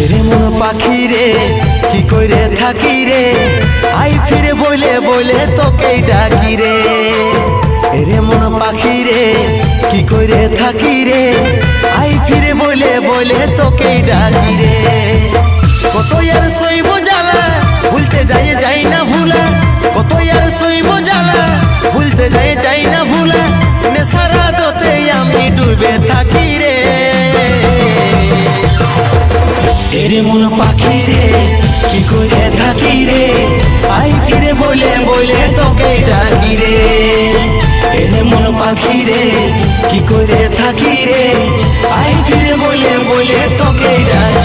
এরে মন পাখি রে কি কইরে থাকি রে আই ফিরে বলে বলে তোকে ডাকি রে। এরে মন পাখি রে কি কইরে থাকি রে আই ফিরে বলে বলে তোকে ডাকি রে। কত আর সইব জ্বালা ভুলতে যাই না ভুলা, কত আর সইব জ্বালা ভুলতে যাই না ভুলা, নেশারা দোতে আমি ডুবে থাকি রে। এরে মন পাখি রে কি করে থাকি রে আই ফিরে বলে বলে তোকে ডাকি রে। এরে মন পাখি রে কি করে থাকি রে আই ফিরে বলে বলে তোকে ডাকি।